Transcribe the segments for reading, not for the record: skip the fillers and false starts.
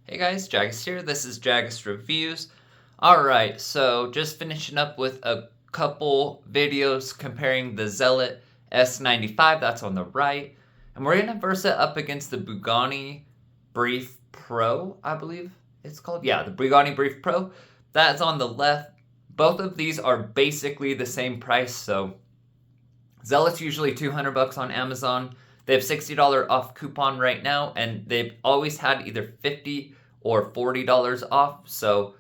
Hey guys, Jagus here. This is Jagus Reviews. Alright, so just finishing up with a couple videos comparing the Zealot S95, that's on the right. And we're going to verse it up against the Bugani Brief Pro, I believe it's called. Yeah, the Bugani Brief Pro. That's on the left. Both of these are basically the same price, so Zealot's usually $200 on Amazon. They have $60 off coupon right now, and they've always had either $50 or $40 off, so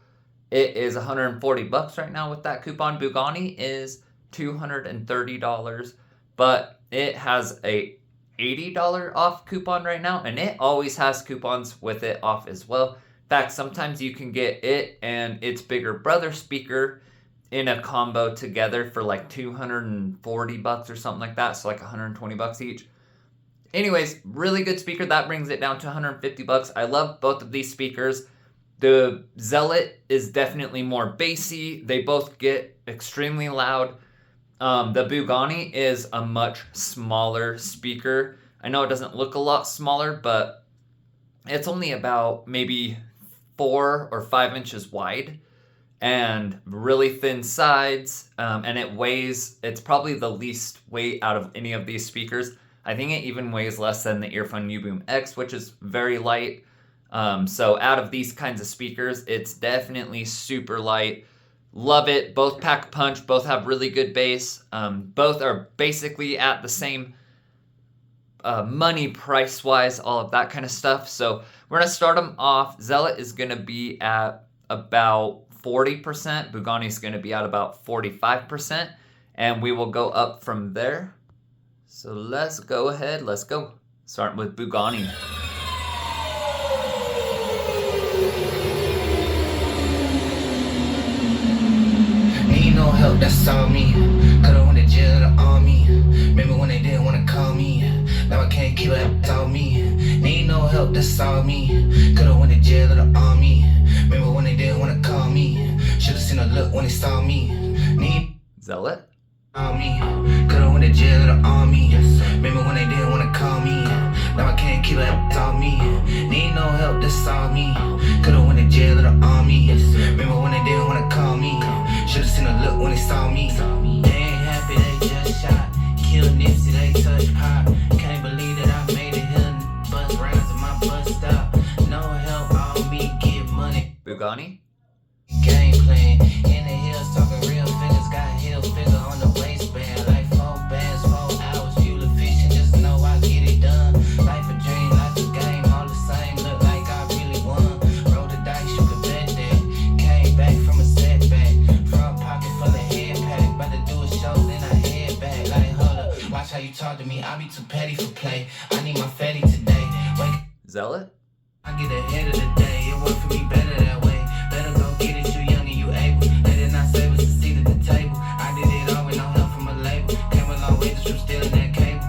it is $140 right now with that coupon. Bugani is $230, but it has a $80 off coupon right now, and it always has coupons with it off as well. In fact, sometimes you can get it and its bigger brother speaker in a combo together for like $240 or something like that, so like $120 each. Anyways, really good speaker. That brings it down to $150. I love both of these speakers. The Zealot is definitely more bassy. They both get extremely loud. The Bugani is a much smaller speaker. I know it doesn't look a lot smaller, but it's only about maybe 4 or 5 inches wide and really thin sides. And it weighs, it's probably the least weight out of any of these speakers. I think it even weighs less than the Earphone U-Boom X, which is very light. So out of these kinds of speakers, it's definitely super light. Love it. Both pack a punch. Both have really good bass. Both are basically at the same money price-wise, all of that kind of stuff. So we're going to start them off. Zealot is going to be at about 40%. Bugani is going to be at about 45%. And we will go up from there. So let's go ahead, let's go. Starting with Bugani. Need no help, that's all me. Could've went to jail or the army. Remember when they didn't wanna call me. Now I can't keep it, that's all me. Need no help, that's all me. Could've went to jail or the army. Remember when they didn't wanna call me. Should've seen a look when they saw me. Need Zealot. me. Could've went to jail or the army. Remember when they didn't wanna call me. Now I can't keep it, that's all me. Need no help, that's all me. Could've went to jail or the army. Remember when they didn't wanna call me. Should've seen a look when they saw me. They ain't happy, they just shot. Killed Nipsey, they touched pop. Can't believe that I made it here. Bus rounds in my bus stop. No help, all me, get money. Bugani. Game plan in the hills, talking real figures. Got hill figure on the waistband. Like 4 bands, 4 hours, fuel efficient. Just know I get it done. Life a dream, life a game, all the same. Look like I really won. Roll the dice, you could bet that. Came back from a setback. Front pocket full of head pack. About to do a show, then I head back. Like, hold up, watch how you talk to me. I be too petty for play. I need my fatty today. Wake Zealot. I get ahead of the day. It worked for me better that way. Better go get it, you young and you able. Let it not save us a seat at the table. I did it all with no help from a label. Came a long way just from stealing that cable.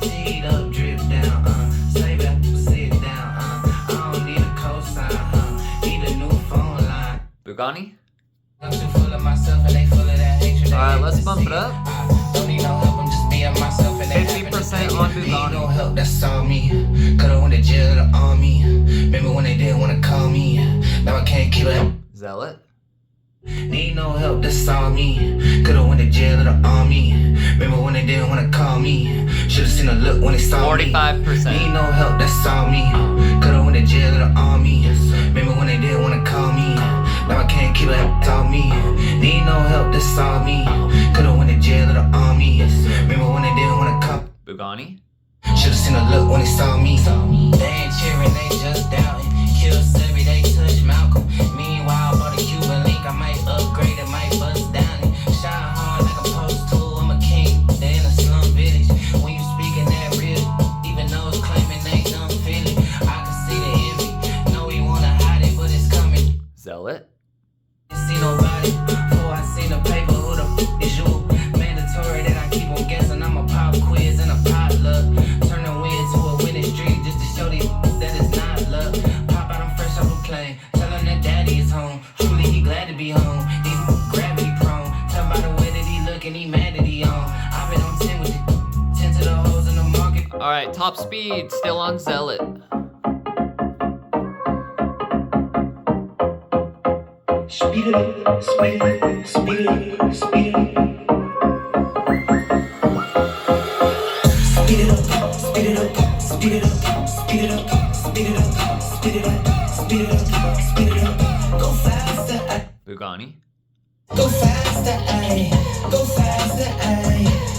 Teed up, drip down, save it, sit down, I don't need a cosign, need a new phone line. Bugani. I'm too full of myself and they full of that hatred. Alright, let's bump it up. Don't need no help, I'm just being myself and they 50% on Need Bugani. no help, that's all me. Could've went to jail or the army. Remember when they didn't wanna call me. Now I can't keep it. Zealot. Need no help, that's all me. Could've went to jail or the army. Remember when they didn't wanna call me. Should've seen a look when they saw me. 45%. Need no help, that's all me. Could've went to jail or the army. Remember when they didn't wanna call me. Now I can't keep it, that's all me. Need no help, that's all me. Could've went to jail or the army. Remember when they didn't wanna call. Bugani. Should've seen a look when they saw me. They ain't cheering, they just doubting. Kill Sebi, they touch Malcolm. Meanwhile, bought a Cuban link. I might upgrade it, might bust down it. Shine hard like a post tool. I'm a king, they in a slum village. When you speaking that real, even though it's claiming they don't feel it. I can see the envy. Know he wanna hide it, but it's coming. Zealot. See nobody. Before I seen the paper, who the is you? Mandatory that I keep on guessing. I'm a pop quiz and a potluck. Turn the win to a winning streak just to show these that it's not luck. Pop out, I'm fresh off a plane. Tell him that daddy is home. Truly, he glad to be home. He's gravity prone. Tell by the way that he look and he mad that he on. I've been on 10 with it. 10 to the hoes in the market. Alright, top speed, still on Zealot. Speed it up, speed it up, speed it up, speed it up. Speed it up, speed it up, speed it up, speed it up, speed it up, speed it up, speed it up, speed it up. Go faster, Bugani. go faster, go faster,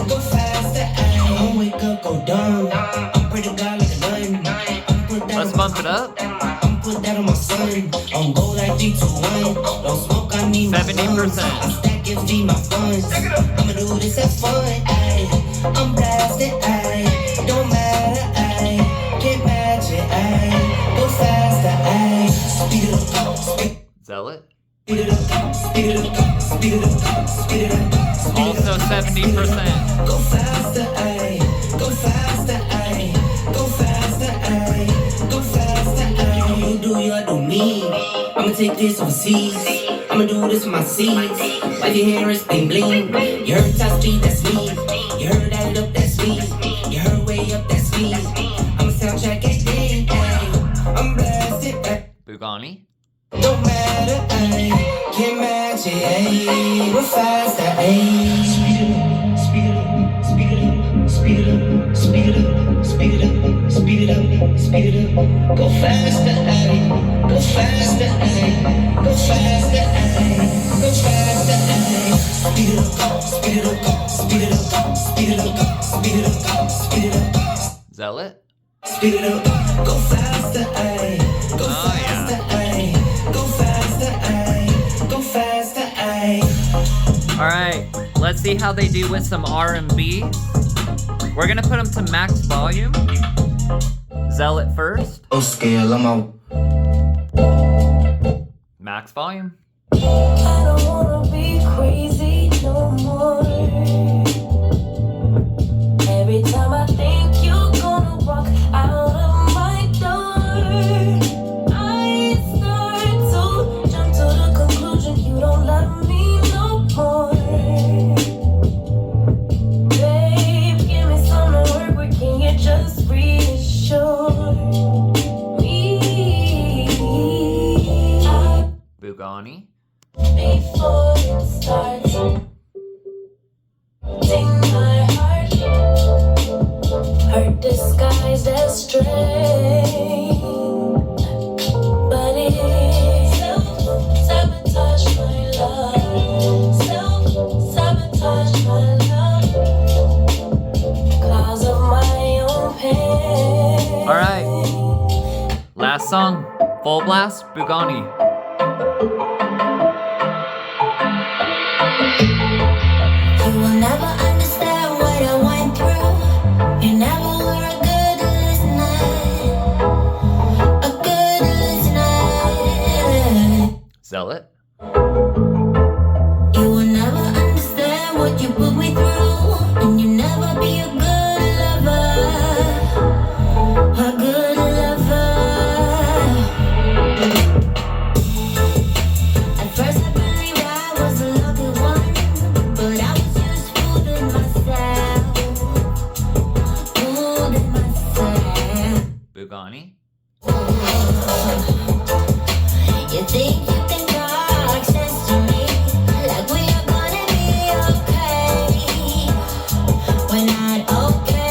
go faster. Don't wake up, go dumb. I'm pretty guy like a gun. Let's bump it up. Put that on my son. On go like 3, 2, 1. Don't smoke, I need my 70%. I stack and feed my funds. I'ma do this at fun. I'm blasted. Don't matter. Can't match it. Go faster. Speed it up. Zealot. Speed it up. Speed it up. Speed it up. Speed it up. Also 70%. Go faster. Go faster. Go faster. Go faster. You do you, I do me. I'ma take this overseas. I'ma do this for my seeds. Like your hair is bling bling. You heard top street, that's me. You heard that look, that's me. You heard way up, that's me. I'm a soundtrack at day. I'm blasted. Bugani. Don't matter, can't match it. We're faster, Speed it up, speed it up, speed it up, speed it up, speed it up, speed it up, speed it up, speed it up. Go faster, go faster, go faster, go faster, Speed it up, speed it up, speed it up, speed it up, speed it up, speed it up. Zealot. Speed it up, go faster, go faster, go faster, go faster, All right, let's see how they do with some R&B. We're gonna put them to max volume. Zealot first. Oh, scale, I'm out. Max volume. I don't wanna be crazy no more. Every time I think you're gonna walk out of my door, I start to jump to the conclusion you don't love me no more. Babe, give me some to work with, can you just reassure me? Bugani. Before it starts, take my heart, hurt disguised as strength, but it's self-sabotage my love, self-sabotage my love, cause of my own pain. All right, last song, Full Blast, Bugani. You will never understand what I went through. You never were a good listener. A good listener. Zealot. You will never understand what you put me through. And you never be a good lover. A good lover. At first I believed I was a lucky one, but I was just fooling myself. Fooling myself. Bugani. You think you can talk sense to me, like we are gonna be okay. We're not okay.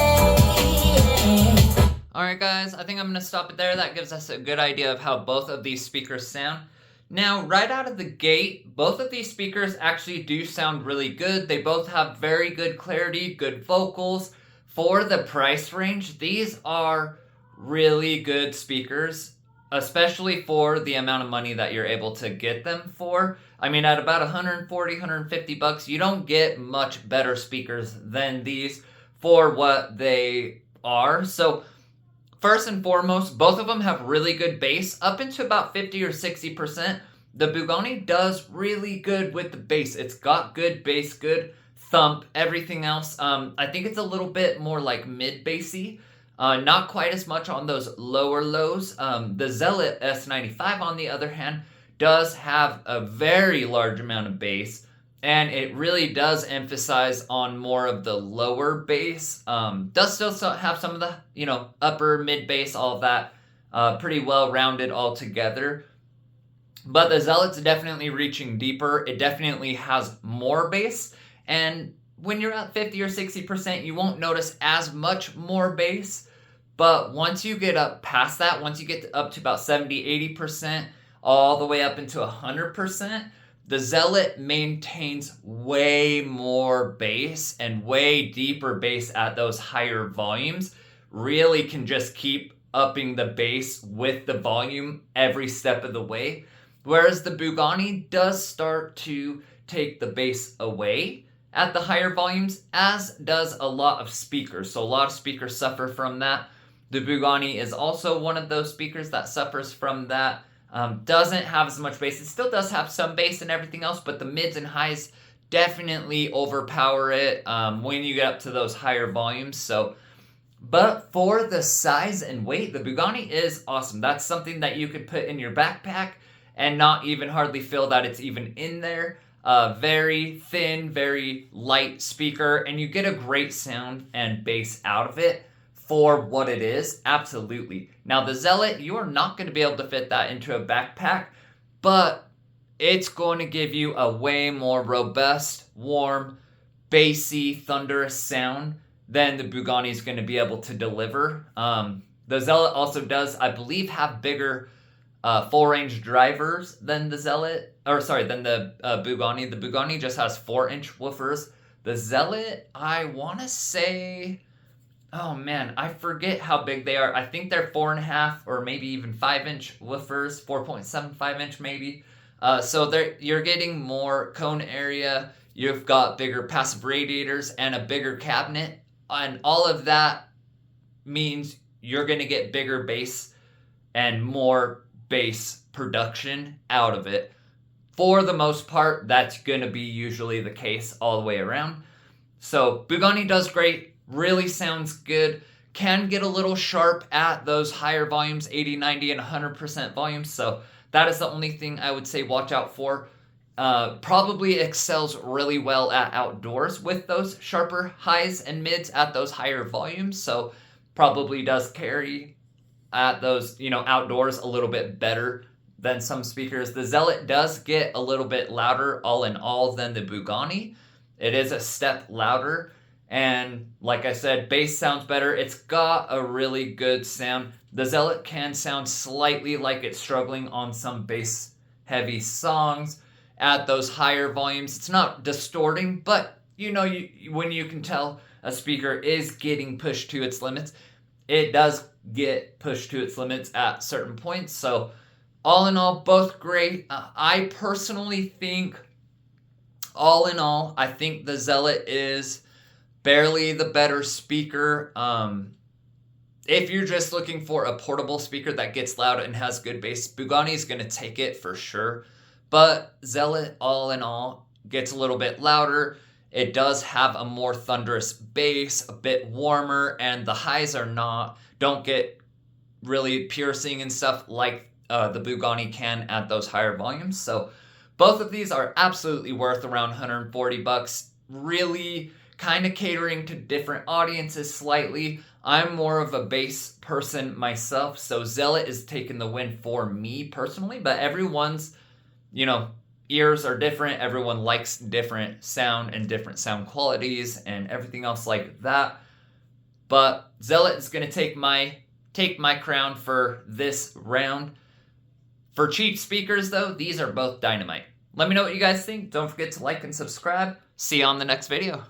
All right, guys, I think I'm gonna stop it there. That gives us a good idea of how both of these speakers sound. Now, right out of the gate, both of these speakers actually do sound really good. They both have very good clarity, good vocals. For the price range, these are really good speakers, especially for the amount of money that you're able to get them for. I mean, at about 140, 150 bucks, you don't get much better speakers than these for what they are. So first and foremost, both of them have really good bass, up into about 50 or 60%. The Bugani does really good with the bass. It's got good bass, good thump, everything else. I think it's a little bit more like mid-bassy. Not quite as much on those lower lows. The Zealot S95, on the other hand, does have a very large amount of bass, and it really does emphasize on more of the lower bass. Does still have some of the, upper, mid bass, all of that, pretty well rounded all together. But the Zealot's definitely reaching deeper. It definitely has more bass. And when you're at 50 or 60%, you won't notice as much more bass. But once you get up past that, once you get up to about 70, 80%, all the way up into 100%, the Zealot maintains way more bass and way deeper bass at those higher volumes. Really can just keep upping the bass with the volume every step of the way. Whereas the Bugani does start to take the bass away at the higher volumes, as does a lot of speakers. So a lot of speakers suffer from that. The Bugani is also one of those speakers that suffers from that. Doesn't have as much bass. It still does have some bass and everything else, but the mids and highs definitely overpower it when you get up to those higher volumes. But for the size and weight, the Bugani is awesome. That's something that you could put in your backpack and not even hardly feel that it's even in there. Very thin, very light speaker, and you get a great sound and bass out of it for what it is. Absolutely. Now the Zealot, you are not going to be able to fit that into a backpack, but it's going to give you a way more robust, warm, bassy, thunderous sound than the Bugani is going to be able to deliver. The Zealot also does, I believe, have bigger full range drivers than the Bugani. The Bugani just has 4-inch woofers. The Zealot, I want to say, oh man, I forget how big they are. I think they're 4.5 or maybe even 5-inch woofers, 4.75 inch maybe. So you're getting more cone area. You've got bigger passive radiators and a bigger cabinet, and all of that means you're going to get bigger bass and more bass production out of it. For the most part, that's going to be usually the case all the way around. So Bugani does great, really sounds good, can get a little sharp at those higher volumes, 80, 90, and 100% volumes. So that is the only thing I would say watch out for. Probably excels really well at outdoors with those sharper highs and mids at those higher volumes. So probably does carry at those, outdoors a little bit better than some speakers. The Zealot does get a little bit louder all in all than the Bugani. It is a step louder. And like I said, bass sounds better. It's got a really good sound. The Zealot can sound slightly like it's struggling on some bass heavy songs at those higher volumes. It's not distorting, but when you can tell a speaker is getting pushed to its limits, it does get pushed to its limits at certain points. So all in all, both great. I personally think, all in all, I think the Zealot is barely the better speaker. If you're just looking for a portable speaker that gets loud and has good bass, Bugani is going to take it for sure. But Zealot, all in all, gets a little bit louder. It does have a more thunderous bass, a bit warmer, and the highs don't get really piercing and stuff like the Bugani can at those higher volumes. So both of these are absolutely worth around $140. Really kind of catering to different audiences slightly. I'm more of a bass person myself, so Zealot is taking the win for me personally, but everyone's, ears are different. Everyone likes different sound and different sound qualities and everything else like that. But Zealot is going to take my crown for this round. For cheap speakers, though, these are both dynamite. Let me know what you guys think. Don't forget to like and subscribe. See you on the next video.